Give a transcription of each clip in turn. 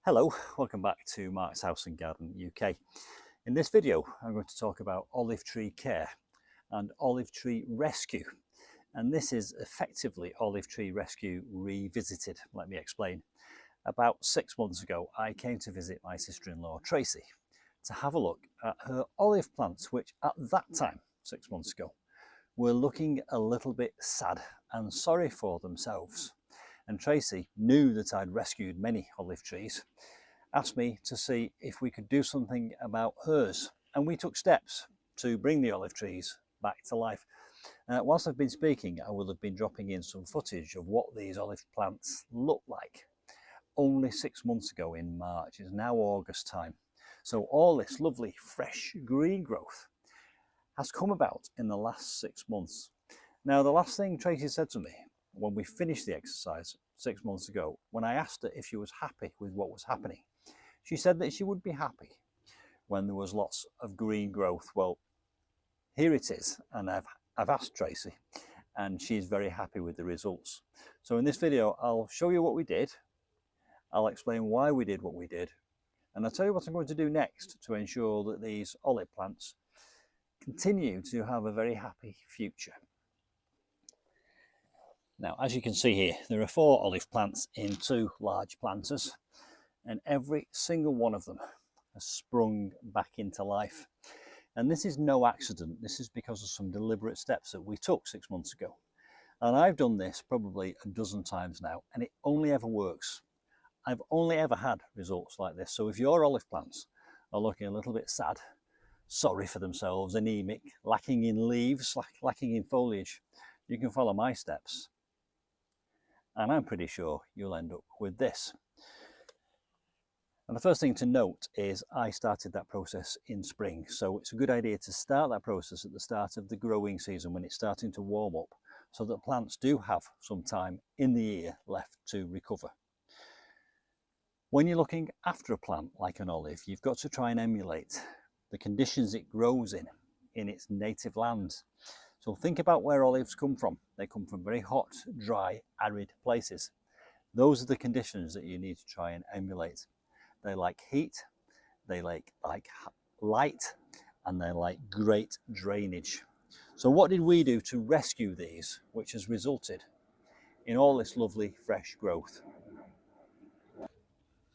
Hello, welcome back to Mark's House and Garden UK. In this video I'm going to talk about olive tree care and olive tree rescue, and this is effectively olive tree rescue revisited. Let me explain. About 6 months ago I came to visit my sister-in-law Tracy to have a look at her olive plants, which at that time, 6 months ago, were looking a little bit sad and sorry for themselves. And Tracy knew that I'd rescued many olive trees, asked me to see if we could do something about hers, and we took steps to bring the olive trees back to life. Whilst I've been speaking, I will have been dropping in some footage of what these olive plants look like. Only 6 months ago in March, it's now August time. So all this lovely fresh green growth has come about in the last 6 months. Now, the last thing Tracy said to me when we finished the exercise 6 months ago, when I asked her if she was happy with what was happening, she said that she would be happy when there was lots of green growth. Well, here it is, and I've asked Tracy, and she's very happy with the results. So in this video, I'll show you what we did, I'll explain why we did what we did, and I'll tell you what I'm going to do next to ensure that these olive plants continue to have a very happy future. Now, as you can see here, there are 4 olive plants in 2 large planters, and every single one of them has sprung back into life. And this is no accident. This is because of some deliberate steps that we took 6 months ago. And I've done this probably a dozen times now, and it only ever works. I've only ever had results like this. So if your olive plants are looking a little bit sad, sorry for themselves, anemic, lacking in leaves, lacking in foliage, you can follow my steps, and I'm pretty sure you'll end up with this. And the first thing to note is I started that process in spring, so it's a good idea to start that process at the start of the growing season when it's starting to warm up, so that plants do have some time in the year left to recover. When you're looking after a plant like an olive, you've got to try and emulate the conditions it grows in its native land. So think about where olives come from. They come from very hot, dry, arid places. Those are the conditions that you need to try and emulate. They like heat, they like light, and they like great drainage. So what did we do to rescue these, which has resulted in all this lovely fresh growth?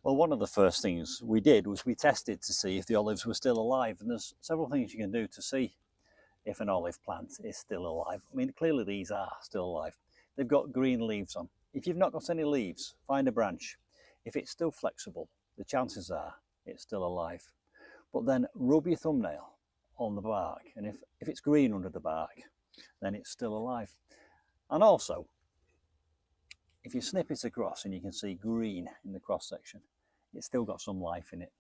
Well, one of the first things we did was we tested to see if the olives were still alive, and there's several things you can do to see if an olive plant is still alive. I mean, clearly these are still alive. They've got green leaves on. If you've not got any leaves, find a branch. If it's still flexible, the chances are it's still alive. But then rub your thumbnail on the bark, and if it's green under the bark, then it's still alive. And also, if you snip it across and you can see green in the cross section, it's still got some life in it.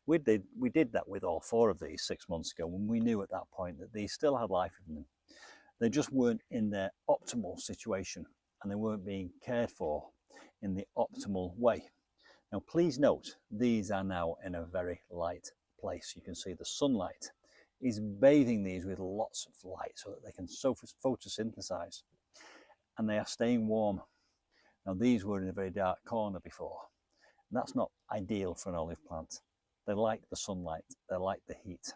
We did that with all 4 of these 6 months ago, when we knew at that point that these still had life in them. They just weren't in their optimal situation, and they weren't being cared for in the optimal way. Now, please note, these are now in a very light place. You can see the sunlight is bathing these with lots of light so that they can photosynthesize, and they are staying warm. Now, these were in a very dark corner before, and that's not ideal for an olive plant. They like the sunlight, they like the heat.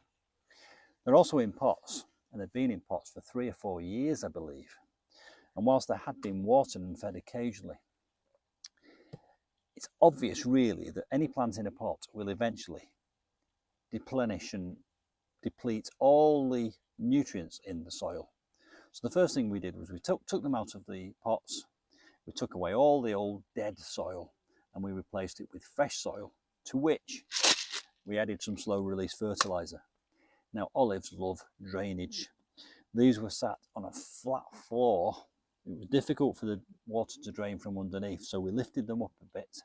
They're also in pots, and they've been in pots for 3 or 4 years, I believe. And whilst they had been watered and fed occasionally, it's obvious really that any plant in a pot will eventually deplenish and deplete all the nutrients in the soil. So the first thing we did was we took them out of the pots, we took away all the old dead soil, and we replaced it with fresh soil, to which we added some slow release fertilizer. Now, olives love drainage. These were sat on a flat floor. It was difficult for the water to drain from underneath, so we lifted them up a bit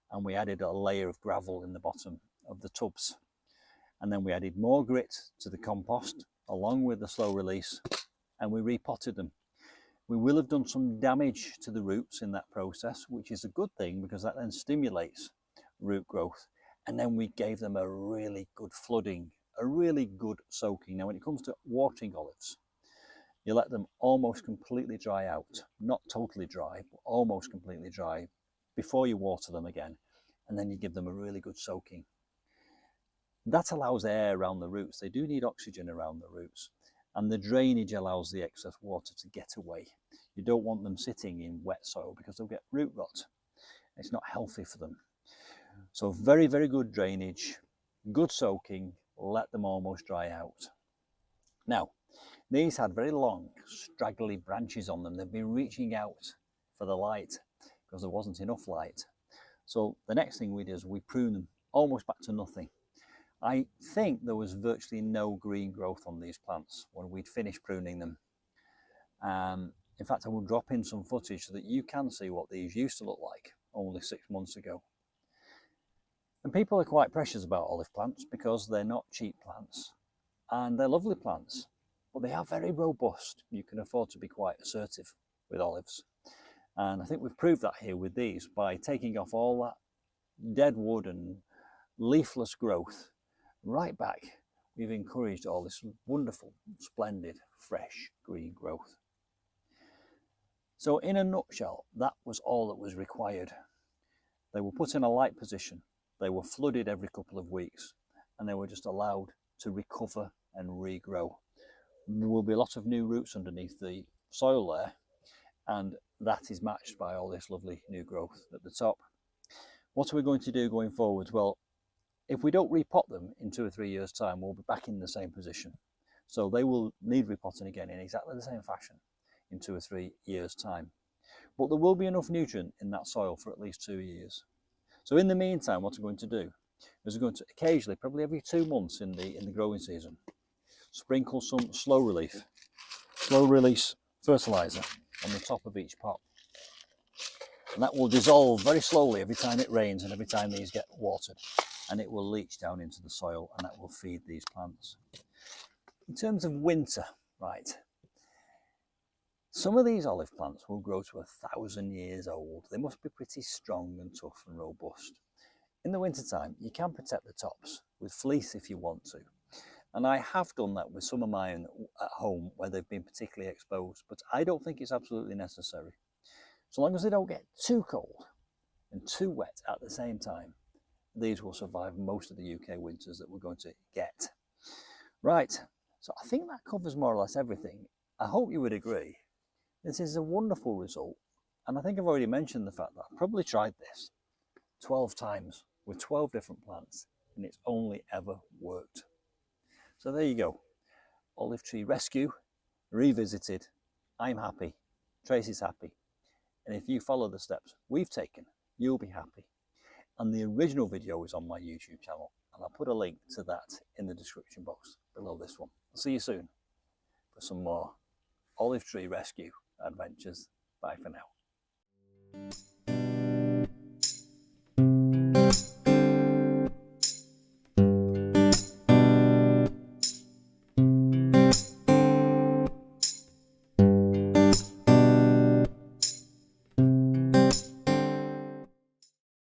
and we added a layer of gravel in the bottom of the tubs. And then we added more grit to the compost along with the slow release, and we repotted them. We will have done some damage to the roots in that process, which is a good thing because that then stimulates root growth. And then we gave them a really good flooding, a really good soaking. Now, when it comes to watering olives, you let them almost completely dry out, not totally dry, but almost completely dry before you water them again. and then you give them a really good soaking. That allows air around the roots. They do need oxygen around the roots, and the drainage allows the excess water to get away. You don't want them sitting in wet soil because they'll get root rot. It's not healthy for them. So very, very good drainage, good soaking, let them almost dry out. Now, these had very long, straggly branches on them. They've been reaching out for the light because there wasn't enough light. So the next thing we did is we pruned them almost back to nothing. I think there was virtually no green growth on these plants when we'd finished pruning them. In fact, I will drop in some footage so that you can see what these used to look like only 6 months ago. And people are quite precious about olive plants because they're not cheap plants and they're lovely plants, but they are very robust. You can afford to be quite assertive with olives. And I think we've proved that here with these by taking off all that dead wood and leafless growth. Right back, we've encouraged all this wonderful, splendid, fresh green growth. So in a nutshell, that was all that was required. They were put in a light position, they were flooded every couple of weeks, and they were just allowed to recover and regrow. There will be a lot of new roots underneath the soil there, and that is matched by all this lovely new growth at the top. What are we going to do going forward? Well, if we don't repot them in 2 or 3 years' time, we'll be back in the same position. So they will need repotting again in exactly the same fashion in 2 or 3 years' time. But there will be enough nutrient in that soil for at least 2 years. So in the meantime, what we're going to do is we're going to occasionally, probably every 2 months in the growing season, sprinkle some slow release fertilizer on the top of each pot. And that will dissolve very slowly every time it rains and every time these get watered. And it will leach down into the soil and that will feed these plants. In terms of winter, right, some of these olive plants will grow to 1,000 years old. They must be pretty strong and tough and robust. In the wintertime, you can protect the tops with fleece if you want to. And I have done that with some of mine at home where they've been particularly exposed, but I don't think it's absolutely necessary. So long as they don't get too cold and too wet at the same time, these will survive most of the UK winters that we're going to get. Right, so I think that covers more or less everything. I hope you would agree. This is a wonderful result. And I think I've already mentioned the fact that I've probably tried this 12 times with 12 different plants and it's only ever worked. So there you go. Olive tree rescue, revisited. I'm happy. Tracy's happy. And if you follow the steps we've taken, you'll be happy. And the original video is on my YouTube channel, and I'll put a link to that in the description box below this one. I'll see you soon for some more olive tree rescue adventures. Bye for now.